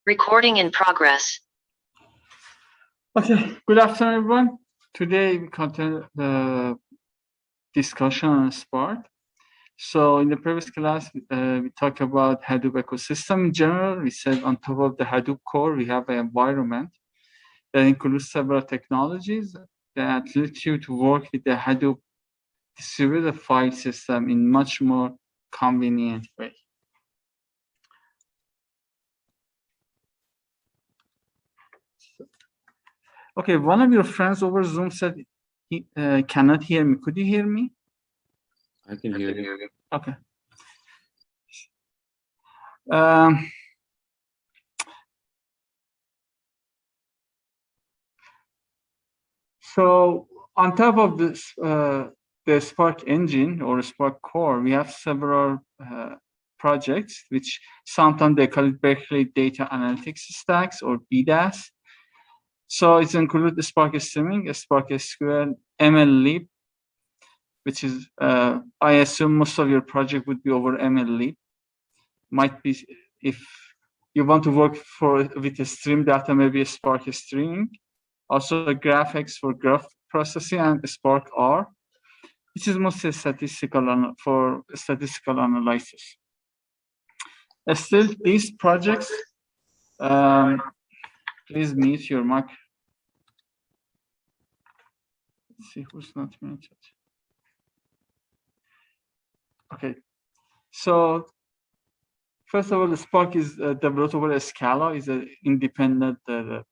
Recording in progress. Okay, good afternoon, everyone. Today we continue the discussion on Spark. So in the previous class, we talked about Hadoop ecosystem in general. We said on top of the Hadoop core, we have an environment that includes several technologies that let you to work with the Hadoop distributed file system in much more convenient way. Okay, one of your friends over Zoom said he cannot hear me. Could you hear me? I can hear you. Okay. So on top of this, the Spark engine or Spark core, we have several projects, which sometimes they call it Berkeley Data Analytics Stacks or BDAS. So it's included the Spark Streaming, Spark SQL, MLlib, which is, I assume most of your project would be over MLlib. Might be, if you want to work with a stream data, maybe a Spark Streaming. Also graphics for graph processing and Spark R, which is mostly for statistical analysis. Still, these projects, please mute your mic. Let's see who's not muted. Okay, so first of all, the Spark is developed over Scala, is an independent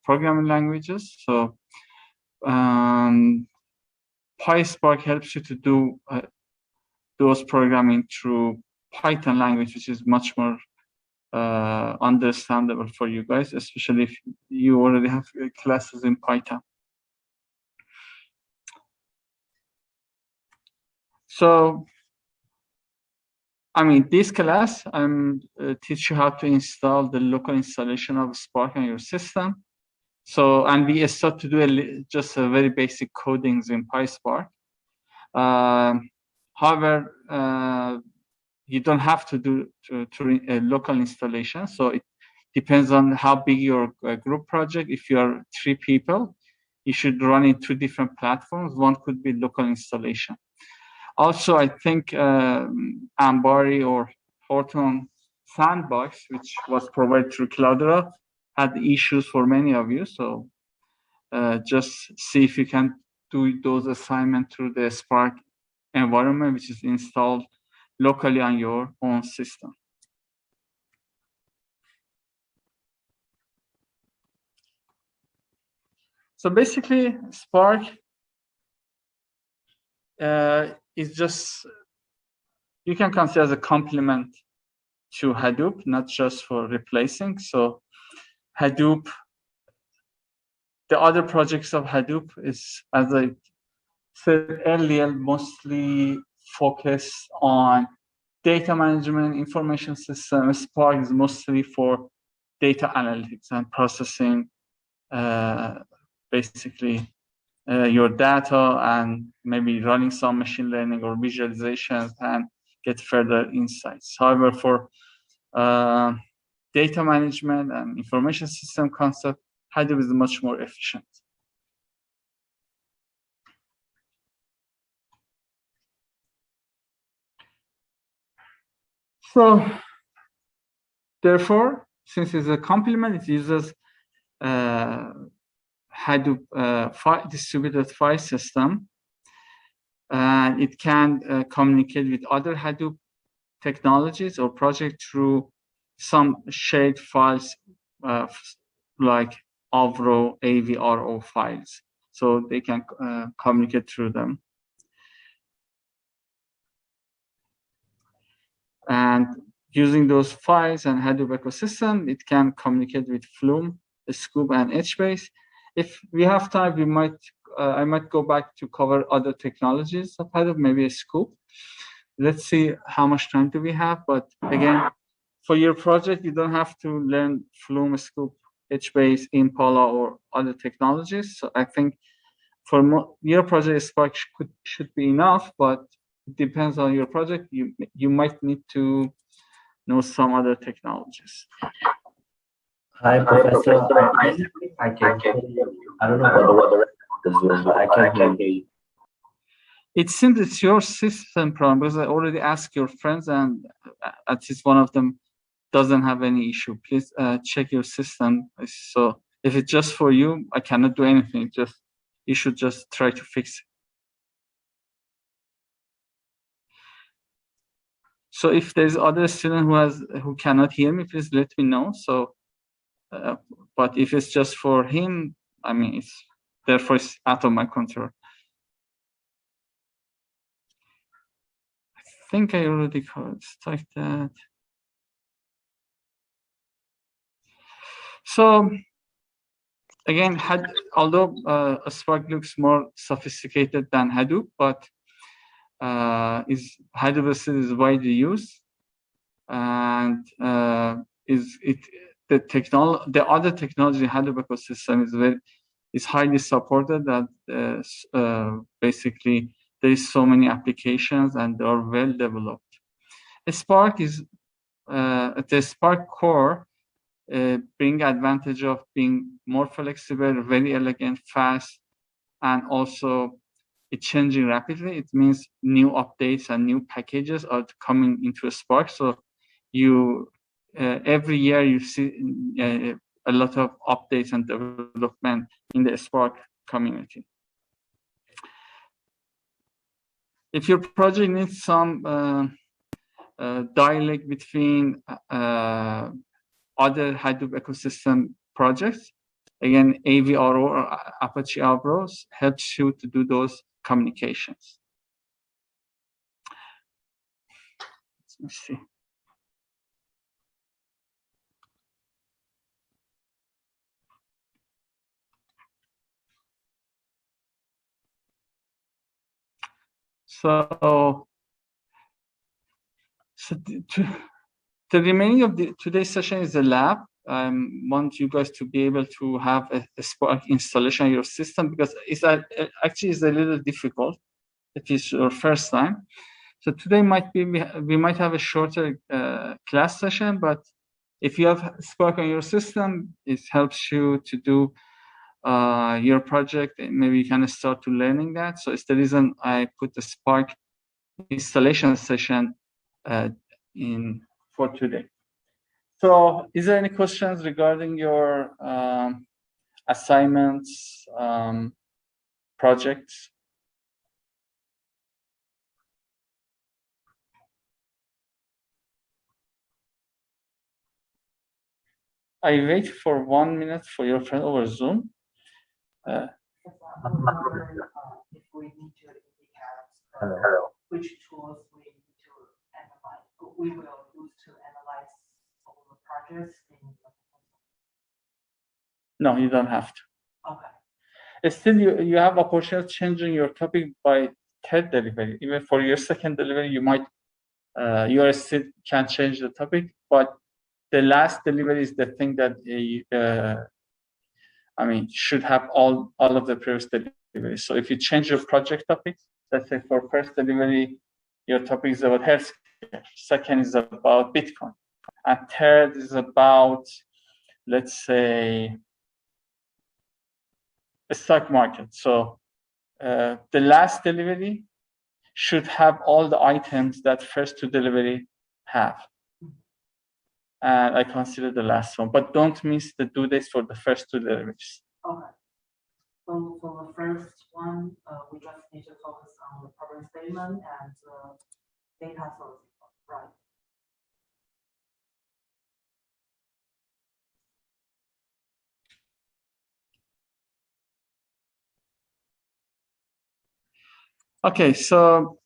programming languages. So PySpark helps you to do those programming through Python language, which is much more understandable for you guys, especially if you already have classes in Python. So, I mean, this class, I'm teach you how to install the local installation of Spark on your system. So, and we start to do just a very basic codings in PySpark. However, you don't have to do a local installation. So it depends on how big your group project. If you are 3 people, you should run it 2 different platforms. One could be local installation. Also, I think Ambari or Horton Sandbox, which was provided through Cloudera, had issues for many of you. So just see if you can do those assignments through the Spark environment, which is installed locally on your own system. So basically, Spark is just, you can consider as a complement to Hadoop, not just for replacing. So Hadoop, the other projects of Hadoop is, as I said earlier, mostly focused on data management, information system. Spark is mostly for data analytics and processing, basically your data and maybe running some machine learning or visualizations and get further insights. However, for data management and information system concept, Hadoop is much more efficient. So, therefore, since it's a complement, it uses Hadoop distributed file system, and it can communicate with other Hadoop technologies or projects through some shared files like AVRO, AVRO files. So they can communicate through them. And using those files and Hadoop ecosystem, it can communicate with Flume, Scoop, and HBase. If we have time, we might I might go back to cover other technologies of Hadoop, maybe a Scoop. Let's see how much time do we have. But again, for your project, you don't have to learn Flume, Scoop, HBase, Impala, or other technologies. So I think for your project, Spark should be enough, but it depends on your project. You might need to know some other technologies. Hi, Professor. I think I can hear you. I don't know about the rest of the Zoom, but I can hear you. It seems it's your system problem because I already asked your friends and at least one of them doesn't have any issue. Please check your system. So if it's just for you, I cannot do anything. You should just try to fix it. So if there's other student who cannot hear me, please let me know. So, but if it's just for him, I mean, it's out of my control. I think I already covered like that. So again, although Spark looks more sophisticated than Hadoop, but Hadoop is widely used, and the other technology Hadoop ecosystem is highly supported. That basically there is so many applications and they are well developed. Spark is the Spark core bring advantage of being more flexible, very elegant, fast, and also it's changing rapidly. It means new updates and new packages are coming into Spark. So every year you see a lot of updates and development in the Spark community. If your project needs some dialect between other Hadoop ecosystem projects, again, AVRO or Apache Avro helps you to do those communications. Let's see. So the remaining of today's session is a lab. I want you guys to be able to have a Spark installation of your system because actually it's a little difficult if it's your first time. So today we might have a shorter class session, but if you have Spark on your system, it helps you to do your project. Maybe you can start to learning that. So it's the reason I put the Spark installation session for today. So is there any questions regarding your assignments, projects? I wait for 1 minute for your friend over Zoom. If we need to indicate which tools we need to analyze, we will use to analyze all the projects in the proposal. No, you don't have to. Okay. Still, you have opportunity of changing your topic by third delivery. Even for your second delivery, you still can change the topic, but the last delivery is the thing that should have all of the previous deliveries. So if you change your project topic, let's say for first delivery, your topic is about healthcare, second is about Bitcoin, and third is about, let's say, the stock market. So the last delivery should have all the items that first two delivery have. And I consider the last one, but don't miss the due dates for the first two deliveries. Okay. So for the first one, we just need to focus on the problem statement and data source, right? Okay, so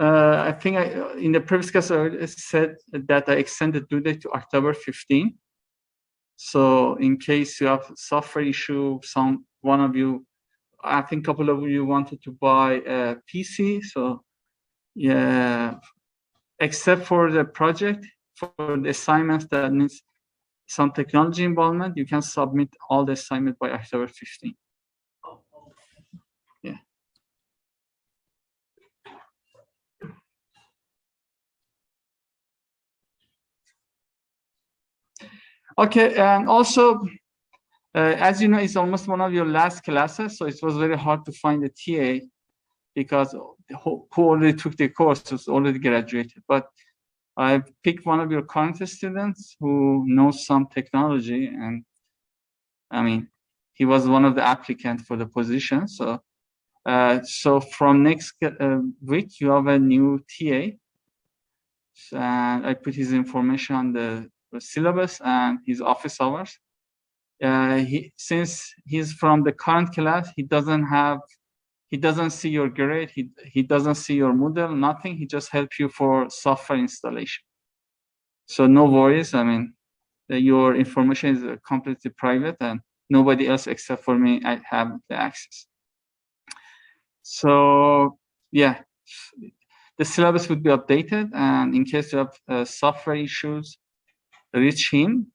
I think in the previous class I said that I extended due date to October 15. So in case you have software issue, one of you, I think a couple of you wanted to buy a PC. So yeah, except for the project, for the assignments that needs some technology involvement, you can submit all the assignment by October 15. Yeah. Okay, and also, as you know, it's almost one of your last classes, so it was very hard to find a TA because who already took the course was already graduated. But I picked one of your current students who knows some technology, and I mean, he was one of the applicants for the position. So, so from next week, you have a new TA. And I put his information on the syllabus and his office hours. Since he's from the current class, he doesn't see your grade, he doesn't see your Moodle, nothing. He just helps you for software installation. So no worries. I mean, your information is completely private, and nobody else except for me I have the access. So yeah, the syllabus would be updated, and in case you have software issues, reach him.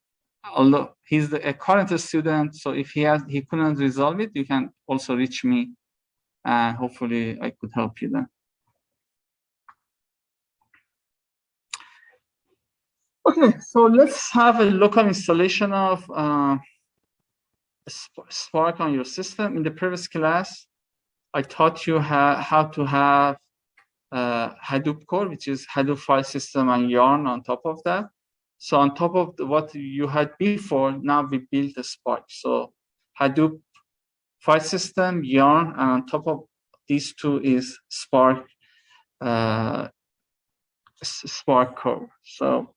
Although he's a current student, so if he couldn't resolve it, you can also reach me, and hopefully I could help you then. Okay, so let's have a local installation of Spark on your system. In the previous class, I taught you how to have Hadoop core, which is Hadoop file system and Yarn on top of that. So on top of what you had before, now we built a Spark. So Hadoop file system, Yarn, and on top of these two is Spark, Spark core. So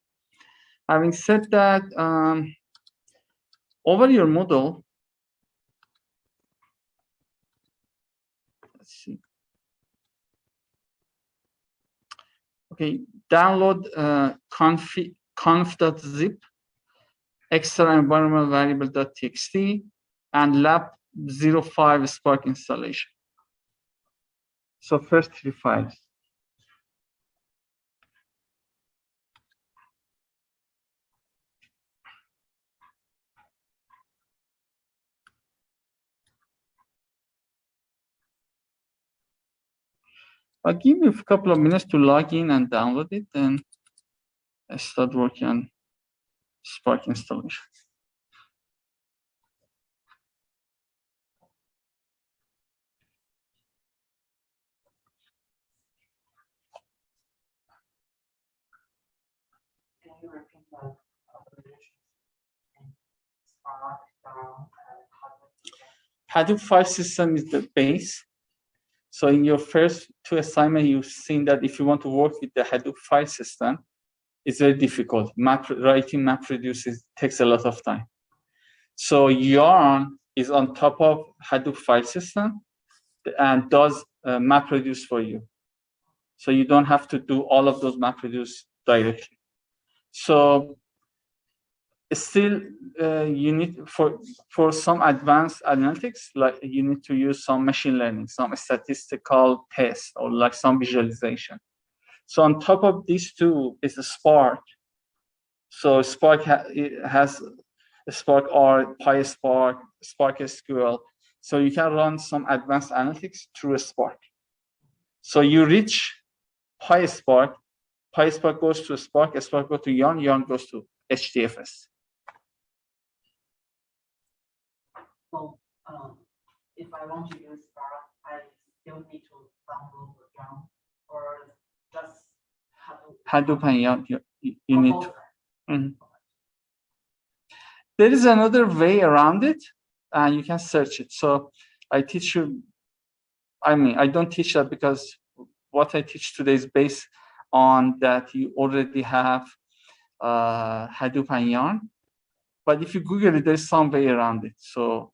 having said that, over your Moodle, let's see. Okay, download conf.zip, extra environment variable.txt, and lab05 Spark installation. So first 3 files. I'll give you a couple of minutes to log in and download it, and start working on Spark installation. Can you repeat the operations in Spark, Hadoop file system is the base. So in your first 2 assignments, you've seen that if you want to work with the Hadoop file system, it's very difficult. Writing MapReduce takes a lot of time. So Yarn is on top of Hadoop file system and does MapReduce for you. So you don't have to do all of those MapReduce directly. So still, you need for some advanced analytics, like you need to use some machine learning, some statistical test, or like some visualization. So on top of these two is a Spark. So Spark has a Spark R, PySpark, Spark SQL. So you can run some advanced analytics through a Spark. So you reach PySpark, PySpark goes to Spark, Spark goes to Yarn, Yarn goes to HDFS. So if I want to use Spark, I still need to download the Yarn, or just Hadoop and Yarn, you need to. Mm-hmm. There is another way around it, and you can search it. So I teach you, I mean, I don't teach that because what I teach today is based on that you already have Hadoop and Yarn. But if you Google it, there's some way around it. So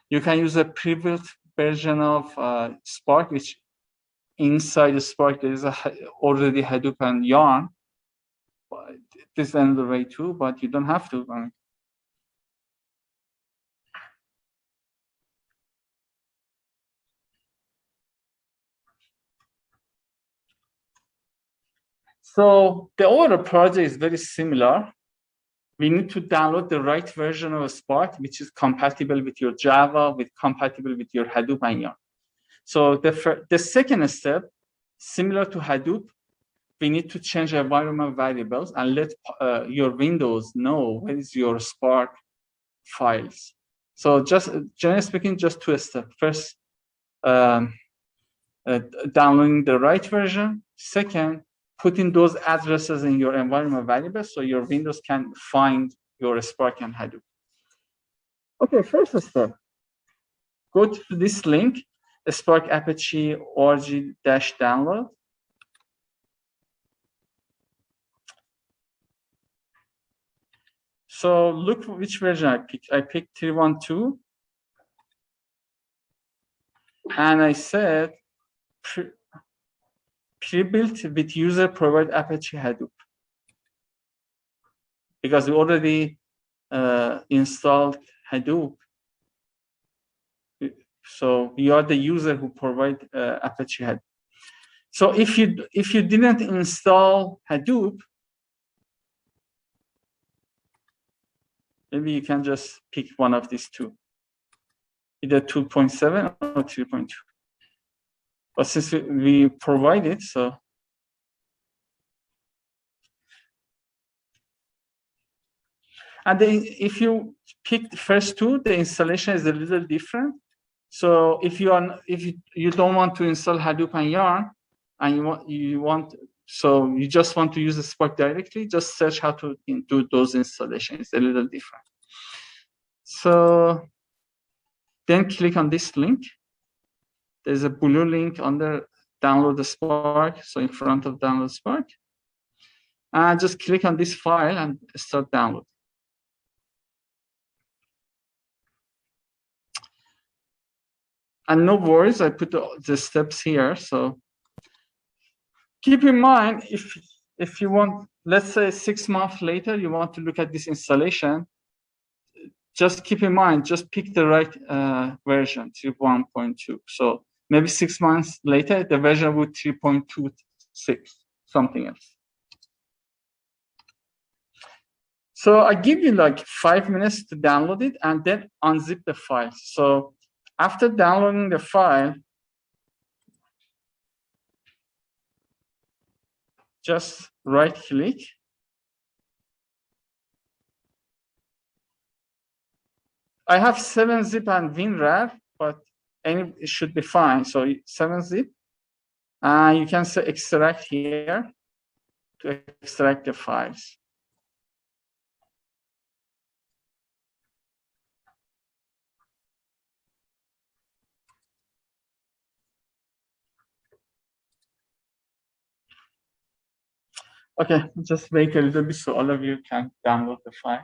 you can use a pre-built version of Spark, which inside the Spark, there is already Hadoop and Yarn. But this is another way too, but you don't have to. So the overall project is very similar. We need to download the right version of Spark, which is compatible with your Java, compatible with your Hadoop and Yarn. So the second step, similar to Hadoop, we need to change environment variables and let your Windows know where is your Spark files. So just generally speaking, just two steps. First, downloading the right version. Second, putting those addresses in your environment variables so your Windows can find your Spark and Hadoop. Okay, first step. Go to this link, Spark Apache org-download. So look which version I picked. I picked 3.12. And I said pre-built with user provided Apache Hadoop. Because we already installed Hadoop. So you are the user who provide Apache Hadoop. So if you didn't install Hadoop, maybe you can just pick one of these two, either 2.7 or 3.2. But since we provide it, so. And then if you pick the first two, the installation is a little different. So if you don't want to install Hadoop and Yarn, and you just want to use the Spark directly, just search how to do those installations. It's a little different. So then click on this link. There's a blue link under download the Spark. So in front of download Spark. And just click on this file and start downloading. And no worries, I put the steps here. So keep in mind, if you want, let's say 6 months later, you want to look at this installation, just keep in mind, just pick the right version, 3.1.2. So maybe 6 months later, the version would 3.26, something else. So I give you like 5 minutes to download it and then unzip the file. So after downloading the file, just right click. I have 7-zip and WinRAR, but it should be fine. So 7-zip, and you can say extract here to extract the files. Okay, just wait a little bit so all of you can download the file.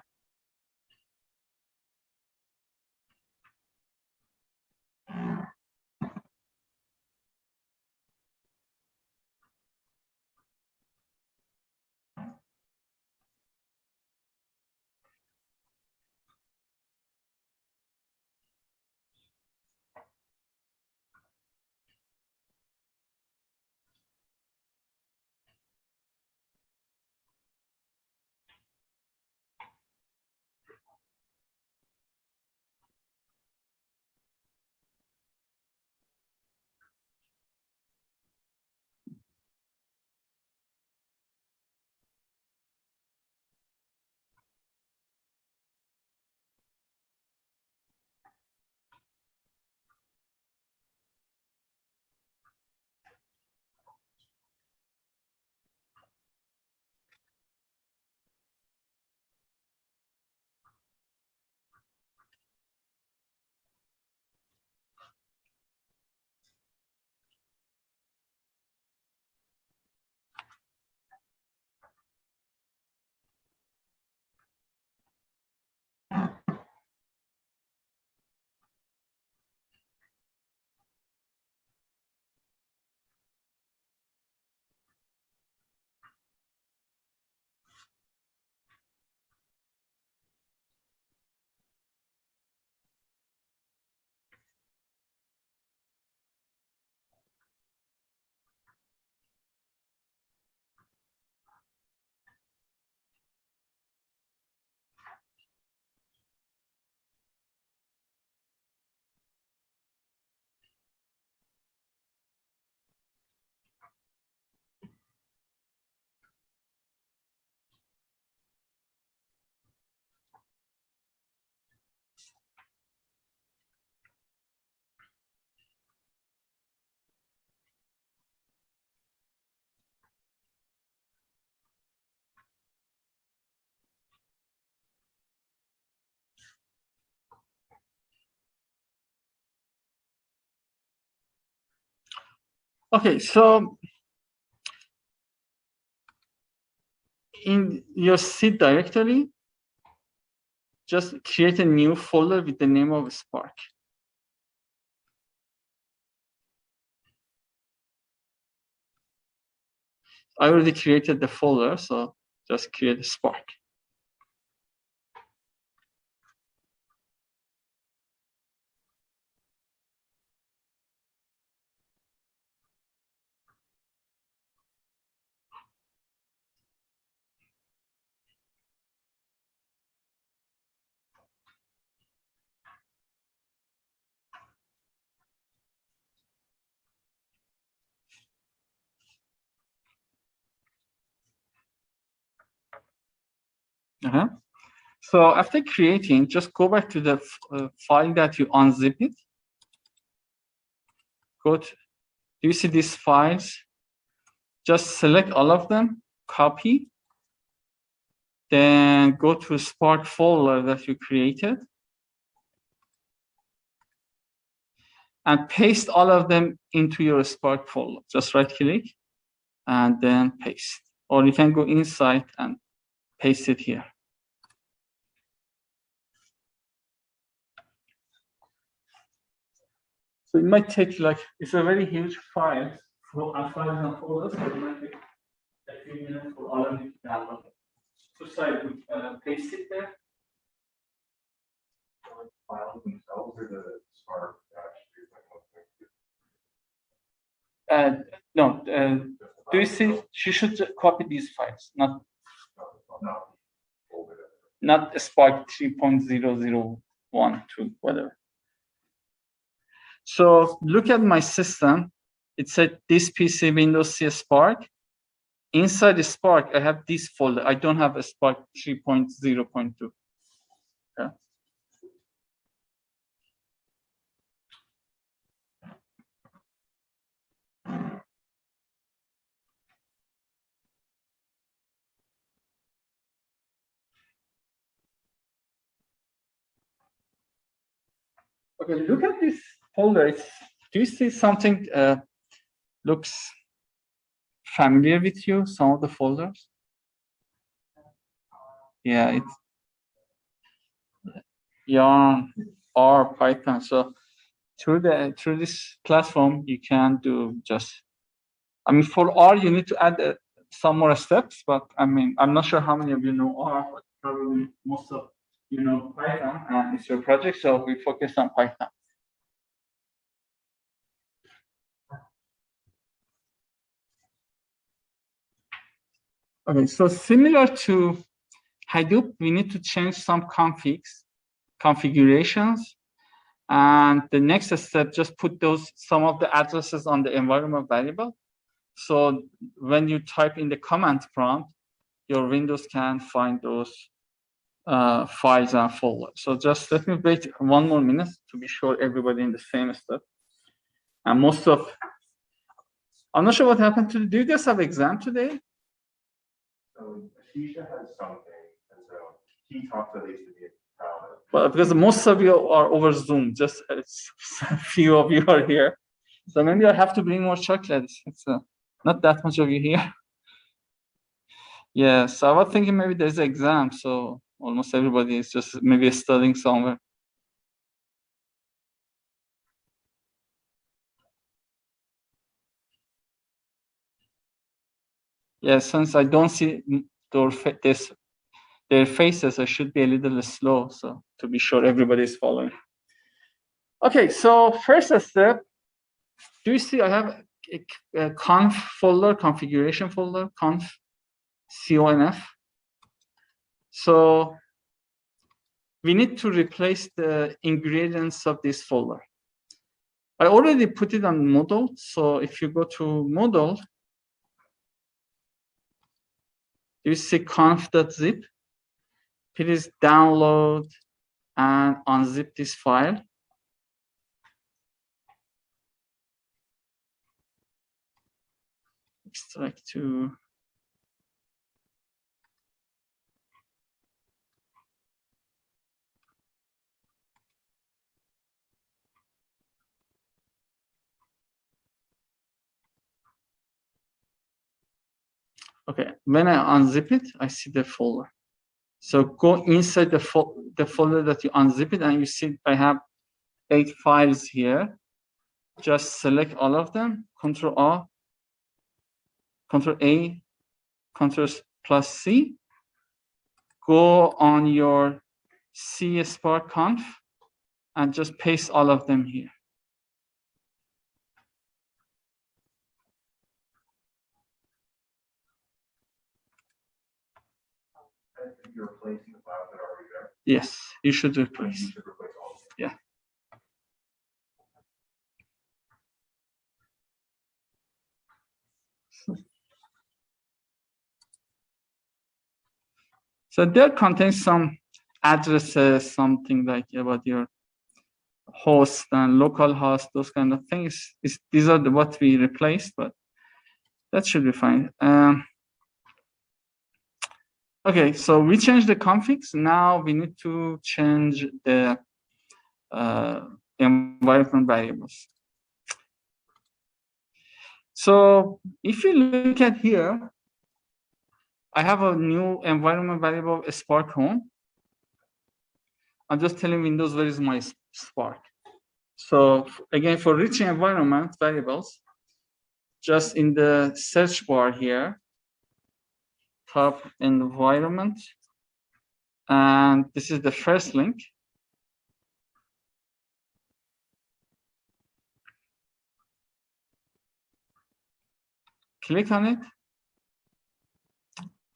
Okay, so in your C directory, just create a new folder with the name of Spark. I already created the folder, so just create a Spark. So after creating, just go back to the file that you unzip it. Do you see these files? Just select all of them, copy, then go to Spark folder that you created, and paste all of them into your Spark folder. Just right click and then paste. Or you can go inside and paste it here. So it might take it's a very huge file for files and folders, so it might take a few minutes for all of you to download it. So sorry, we paste it there. Files themselves or the Spark No, do you see? You should copy these files, not Spark 3.001 to whatever. So look at my system. It said this PC Windows C Spark. Inside the Spark, I have this folder. I don't have a Spark 3.0.2. Yeah. Okay, look at this folder. Do you see something looks familiar with you? Some of the folders. Yeah, it's Yarn or Python. So through this platform, you can do just. I mean, for R, you need to add some more steps. But I mean, I'm not sure how many of you know R, but probably most of you know Python, and it's your project. So we focus on Python. Okay, so similar to Hadoop, we need to change some configurations. And the next step, just put some of the addresses on the environment variable. So when you type in the command prompt, your Windows can find those files and folders. So just let me wait one more minute to be sure everybody in the same step. And I'm not sure what happened to. Do you guys have exam today? So Ashisha has something, and so he talked to Lisa the Well, because most of you are over Zoom, just a few of you are here. So maybe I have to bring more chocolates. It's not that much of you here. Yeah, so I was thinking maybe there's an exam, so almost everybody is just maybe studying somewhere. Yeah, since I don't see their faces, I should be a little slow, so to be sure everybody is following. Okay, so first step, do you see I have a conf folder, configuration folder, conf, conf. So we need to replace the ingredients of this folder. I already put it on model. So if you go to model, you see conf.zip. Please download and unzip this file. Extract to. Okay, when I unzip it, I see the folder. So go inside the folder that you unzip it, and you see I have 8 files here. Just select all of them, Control A, Control plus C. Go on your C Spark Conf and just paste all of them here. You're replacing the files that are already there. Yes, you should replace. You should replace all of them. Yeah. So there contains some addresses, something like about your host and local host, those kind of things. These are what we replaced, but that should be fine. Okay, so we changed the configs. Now we need to change the environment variables. So if you look at here, I have a new environment variable, Spark Home. I'm just telling Windows where is my Spark. So again, for rich environment variables, just in the search bar here, top environment, and this is the first link. Click on it.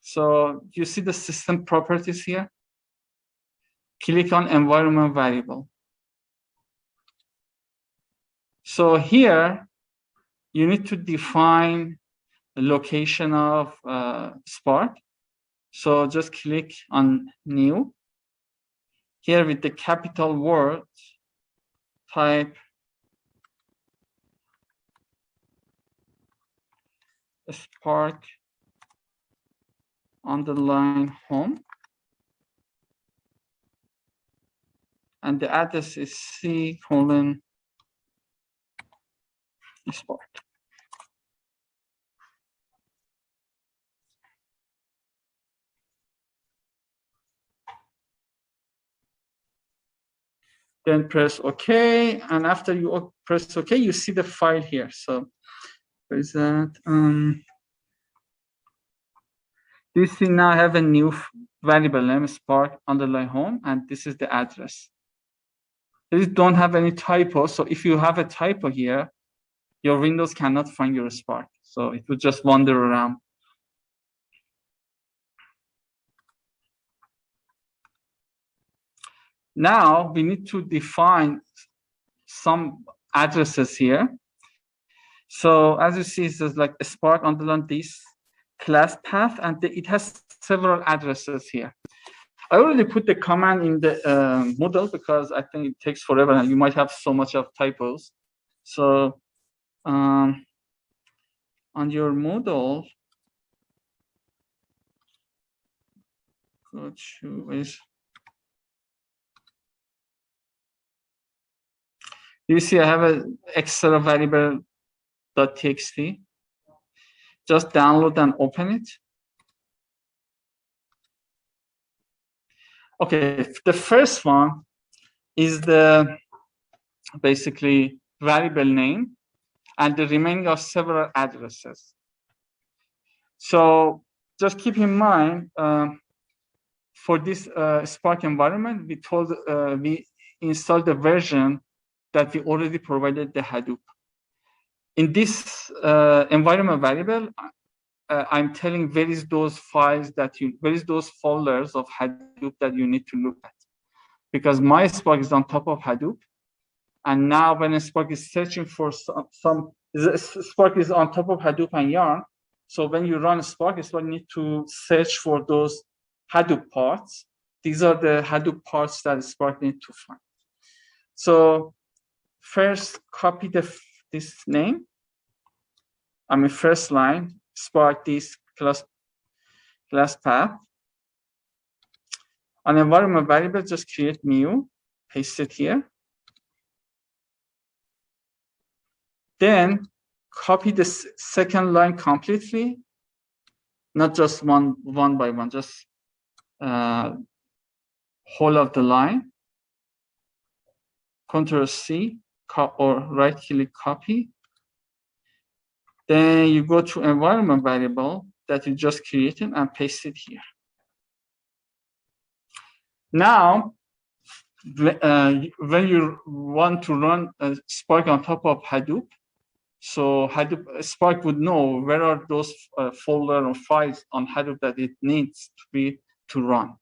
So you see the system properties here. Click on environment variable. So here, you need to define the location of Spark. So just click on new. Here with the capital word, type Spark underline home. And the address is C:/Spark. Then press OK, and after you press OK, you see the file here. So where is that? You see now I have a new variable name, Spark underline home, and this is the address. These don't have any typo, so if you have a typo here, your Windows cannot find your Spark. So it would just wander around. Now we need to define some addresses here. So as you see, it says like Spark underline this class path, and it has several addresses here. I already put the command in the Moodle because I think it takes forever and you might have so much of typos. So on your Moodle, go to is you see I have an extra variable.txt. Just download and open it. Okay, the first one is the basically variable name, and the remaining are several addresses. So just keep in mind, for this Spark environment, we installed the version that we already provided the Hadoop. In this environment variable, I'm telling where is those files where is those folders of Hadoop that you need to look at. Because my Spark is on top of Hadoop. And now when a Spark is searching for Spark is on top of Hadoop and Yarn. So when you run Spark need to search for those Hadoop parts. These are the Hadoop parts that Spark need to find. So first copy this name. First line, Spark this class path. On environment variable, just create new, paste it here. Then copy the second line completely not just one by one, just whole of the line. Control C or right click copy. Then you go to environment variable that you just created and paste it here. Now, when you want to run Spark on top of Hadoop, so Hadoop Spark would know where are those folder or files on Hadoop that it needs to run.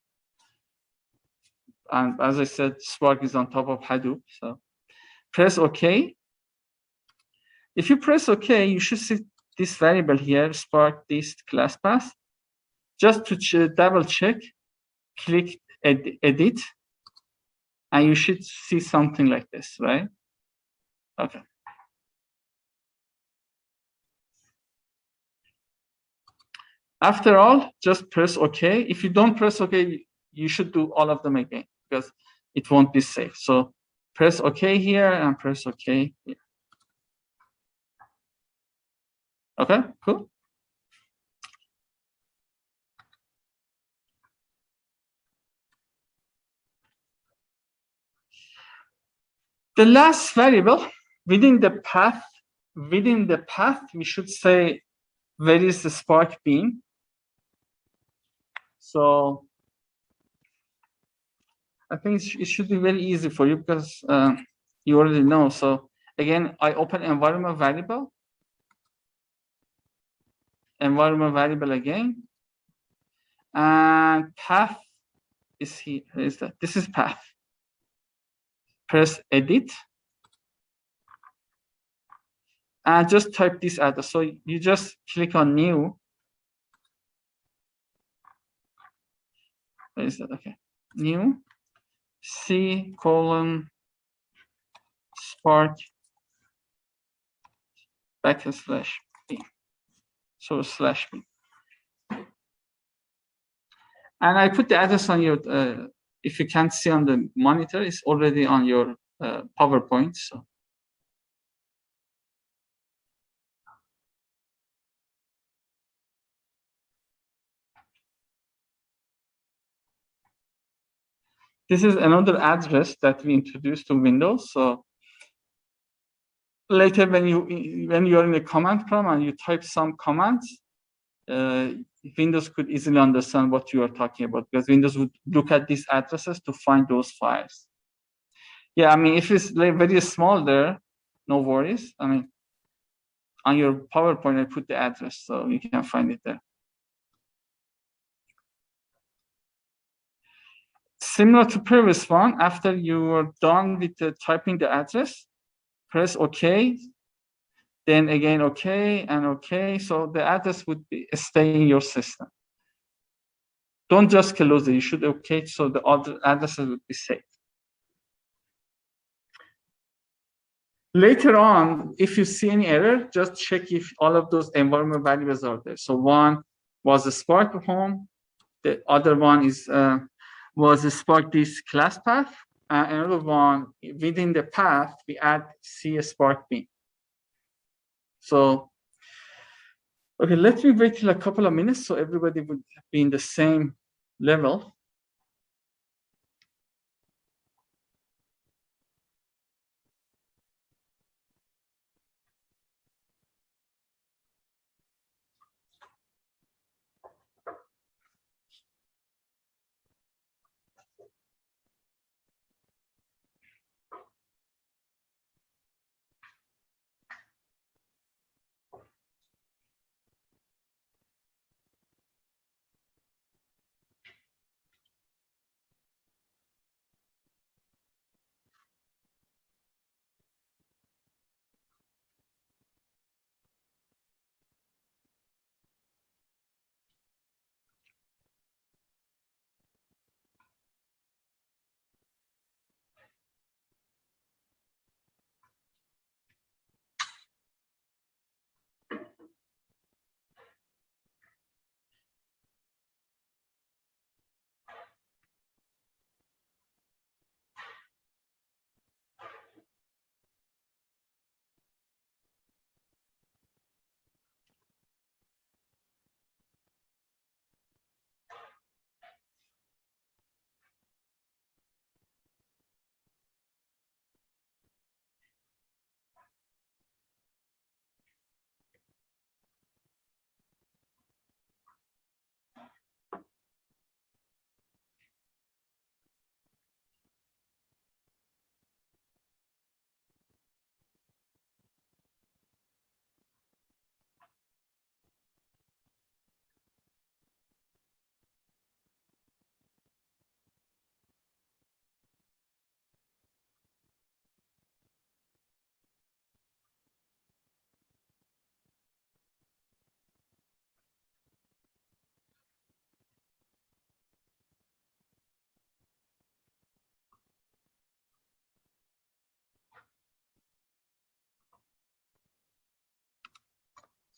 And as I said, Spark is on top of Hadoop. So press OK. If you press OK, you should see this variable here, Spark dist class path. Just to double check, click edit, and you should see something like this, right? Okay. After all, just press OK. If you don't press OK, you should do all of them again because it won't be safe. So press OK here and press OK here. Okay, cool. The last variable within the path, we should say where is the Spark bean. So I think it should be very easy for you because you already know. So again, I open environment variable again, and path is here. Where is that? This is path. Press edit, and just type this address. So you just click on new. Where is that? Okay, new C : Spark /b. So /b. And I put the address on your, if you can't see on the monitor, it's already on your PowerPoint. So this is another address that we introduced to Windows. So later when you're in the command prompt and you type some commands, Windows could easily understand what you are talking about because Windows would look at these addresses to find those files. Yeah, I mean, if it's like very small there, no worries. I mean, on your PowerPoint, I put the address, so you can find it there. Similar to previous one, after you are done with typing the address, press OK, then again OK and OK. So the address would stay in your system. Don't just close it. You should OK so the other addresses would be safe. Later on, if you see any error, just check if all of those environment variables are there. So one was the Spark home. The other one is was the Spark dist class path. Another one within the path, we add C Spark bean. So, okay, let me wait till a couple of minutes so everybody would be in the same level.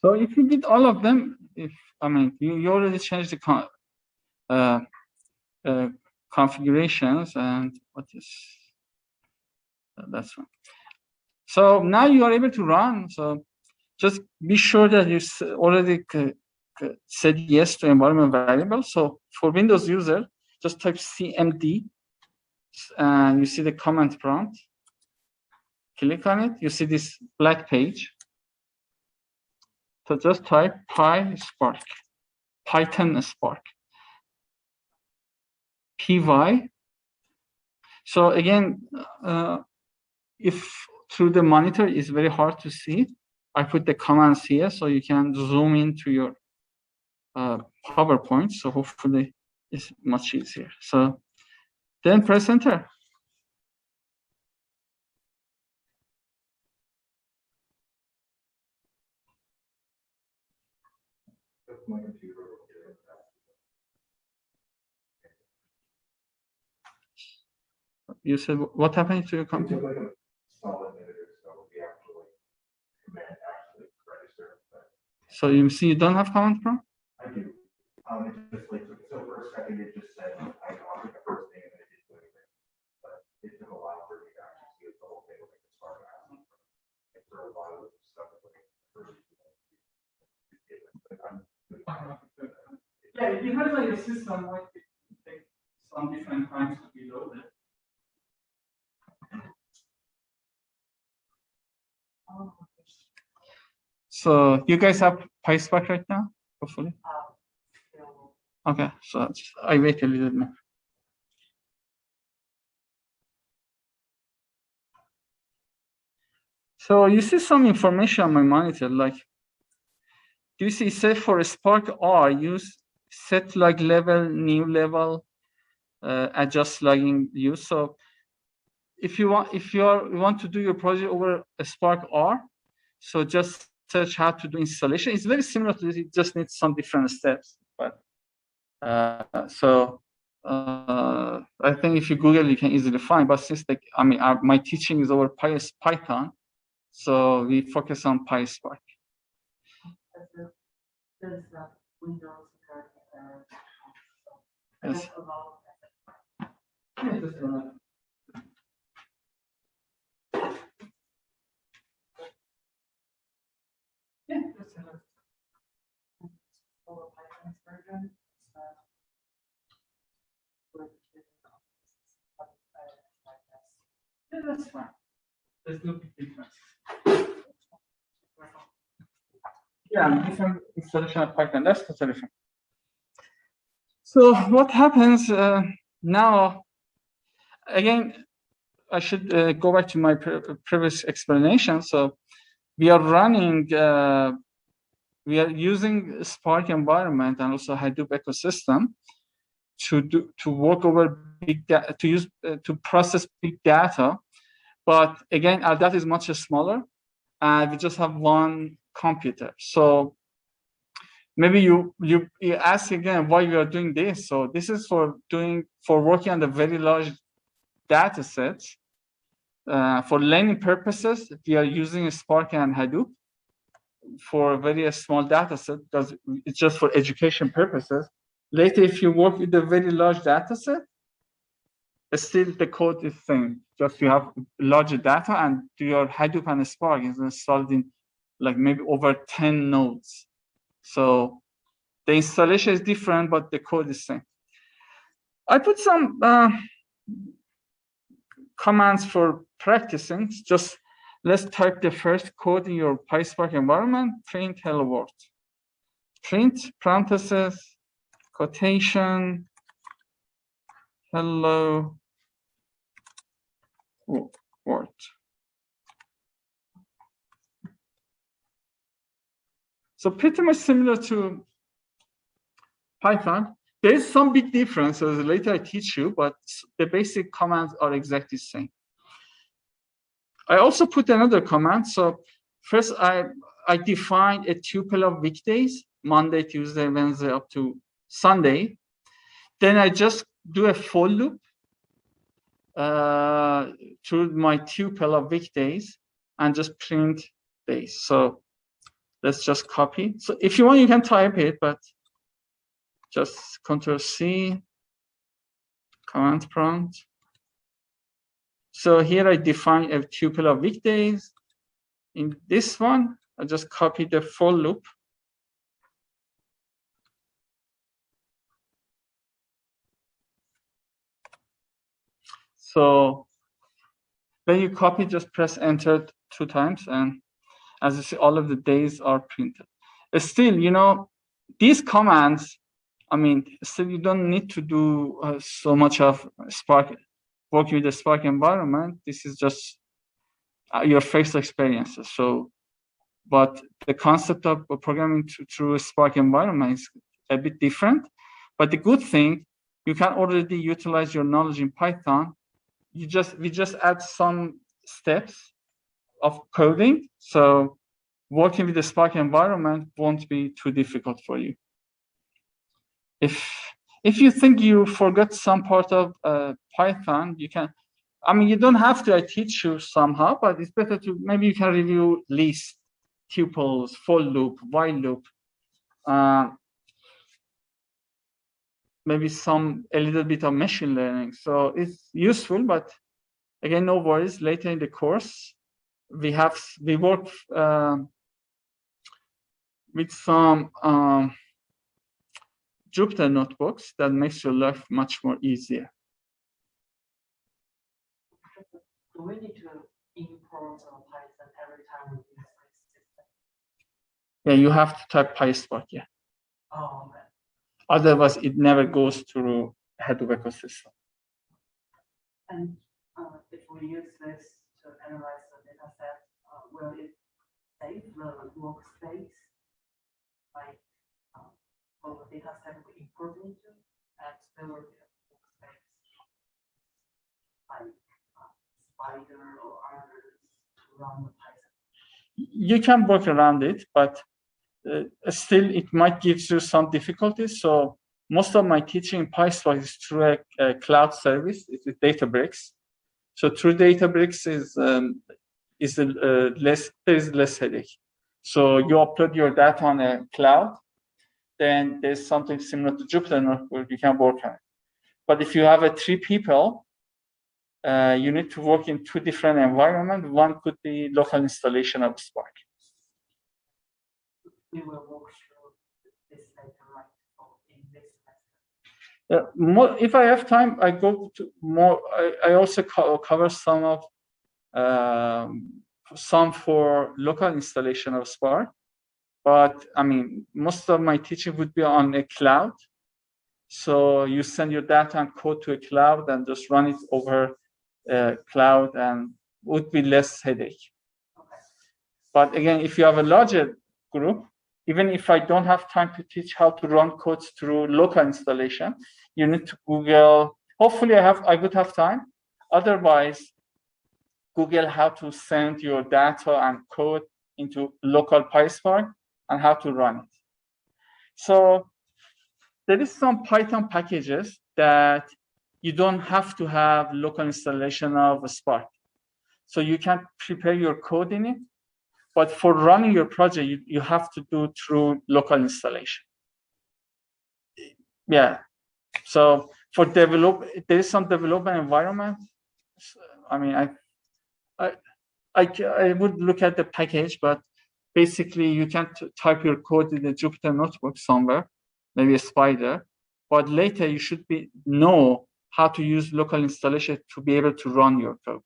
So if you did all of them, you already changed the configurations, and what is that's one. So now you are able to run. So just be sure that you already said yes to environment variable. So for Windows user, just type cmd, and you see the command prompt. Click on it. You see this black page. So just type PySpark, Python Spark, py. So again, if through the monitor is very hard to see, I put the commands here so you can zoom into your PowerPoint. So hopefully it's much easier. So then press enter. You said what happened to your computer? So you see you don't have command prompt? I do. It just like, so for a second, it just said, I copied the first name and it didn't do anything. But it took a while for me to actually see the whole thing, like the start of asking for a lot of stuff. Yeah, if you have like a system, like it take some different times to be loaded. So you guys have PySpark right now, hopefully. Okay, so I wait a little more. So you see some information on my monitor, like, do you see say for Spark R, use set log level, new level, adjust logging use. So if you want to do your project over a Spark R, so just search how to do installation. It's very similar to this, it just needs some different steps. But I think if you Google, you can easily find. But since my teaching is over Python, so we focus on PySpark. Does Windows Yes. Yeah, that's enough. Yeah, that's fine. There's no big difference. Yeah, different installation of Python. That's totally fine. So what happens now? Again, I should go back to my previous explanation. So we are running. We are using Spark environment and also Hadoop ecosystem to work over big data, to process big data. But again, our data is much smaller, and we just have one computer. So maybe you ask again why we are doing this. So this is for working on the very large data sets. For learning purposes, we are using Spark and Hadoop. For a very small data set, because it's just for education purposes. Later, if you work with a very large data set, still the code is same. Just you have larger data, and your Hadoop and Spark is installed in like maybe over 10 nodes. So the installation is different, but the code is same. I put some commands for practicing. Just let's type the first code in your PySpark environment, print hello world. Print parentheses, quotation, hello world. So pretty much similar to Python. There is some big differences later I teach you, but the basic commands are exactly the same. I also put another command. So first I defined a tuple of weekdays, Monday, Tuesday, Wednesday up to Sunday. Then I just do a for loop through my tuple of weekdays and just print days. So let's just copy. So if you want, you can type it, but just Control C, command prompt. So here I define a tuple of weekdays. In this one, I just copy the for loop. So when you copy, just press enter 2 times, and as you see, all of the days are printed. Still, you know, these commands, I mean, still you don't need to do so much of Spark, working with the Spark environment. This is just your first experiences. So, but the concept of programming through a Spark environment is a bit different. But the good thing, you can already utilize your knowledge in Python. We just add some steps of coding. So working with the Spark environment won't be too difficult for you. If you think you forgot some part of Python, you can, I mean, you don't have to, I teach you somehow, but it's better to, maybe you can review list, tuples, for loop, while loop, maybe a little bit of machine learning. So it's useful, but again, no worries. Later in the course, we work with some Jupyter notebooks that makes your life much more easier. Do we need to import Python every time we use this system? Yeah, you have to type PySpark, yeah. Oh, okay. Otherwise, it never goes through Hadoop ecosystem. And if we use this to analyze the data set, will it save the workspace? Like, will the data set we import into, and there will be a workspace, like Spider or others to run the Python? You can work around it, but still it might give you some difficulties. So most of my teaching in PySpark is through a cloud service. It's Databricks. So through Databricks there's less headache. So you upload your data on a cloud, then there's something similar to Jupyter Notebook, you can work on it. But if you have 3 people, you need to work in 2 different environments. One could be local installation of Spark. We will walk through this later, right? In this semester. If I have time, I go to more. I also cover some of some for local installation of Spark. But I mean, most of my teaching would be on a cloud. So you send your data and code to a cloud and just run it over cloud, and would be less headache. Okay. But again, if you have a larger group, even if I don't have time to teach how to run codes through local installation, you need to Google. Hopefully, I would have time. Otherwise, Google how to send your data and code into local PySpark and how to run it. So there is some Python packages that you don't have to have local installation of Spark. So you can prepare your code in it, but for running your project, you have to do through local installation. Yeah. So for there is some development environment. I mean, I would look at the package, but basically you can type your code in the Jupyter notebook somewhere, maybe a Spider, but later you should know how to use local installation to be able to run your code.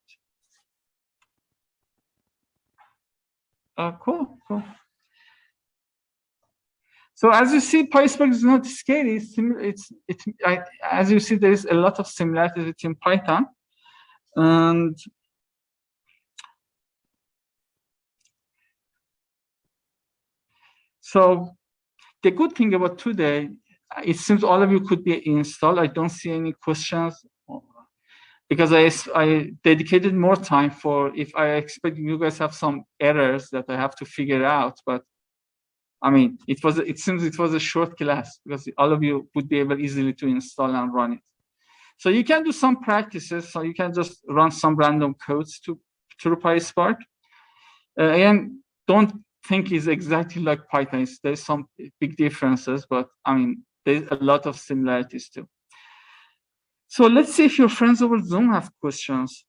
Cool. So as you see, PySpark is not scary. As you see, there is a lot of similarities between Python. And so the good thing about today, it seems all of you could be installed. I don't see any questions because I dedicated more time for, if I expect you guys have some errors that I have to figure out, but I mean, it seems it was a short class because all of you would be able easily to install and run it. So you can do some practices. So you can just run some random codes through PySpark. Again, don't think is exactly like Python. There's some big differences, but I mean, there's a lot of similarities too. So let's see if your friends over Zoom have questions.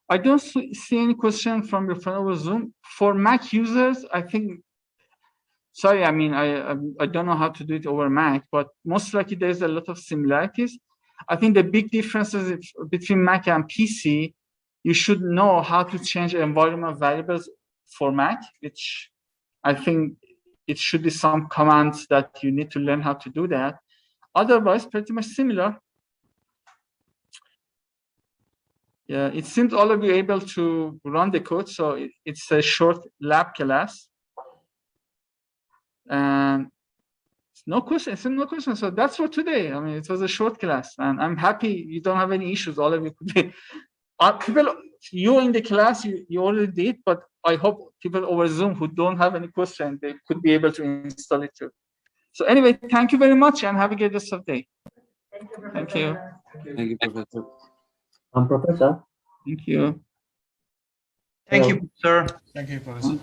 I don't see any question from your friend over Zoom. For Mac users, I think, sorry, I mean, I don't know how to do it over Mac, but most likely there's a lot of similarities. I think the big differences between Mac and PC, you should know how to change environment variables for Mac, which I think it should be some commands that you need to learn how to do that. Otherwise, pretty much similar. Yeah, it seems all of you able to run the code, so it's a short lab class. And no questions, no questions. So that's for today. I mean, it was a short class, and I'm happy you don't have any issues. All of you could be. People, you in the class, you already did, but I hope people over Zoom who don't have any question, they could be able to install it too. So anyway, thank you very much, and have a good rest of the day. Thank you. Thank you, Professor. Professor. Thank you. Thank you, sir. Thank you, Professor.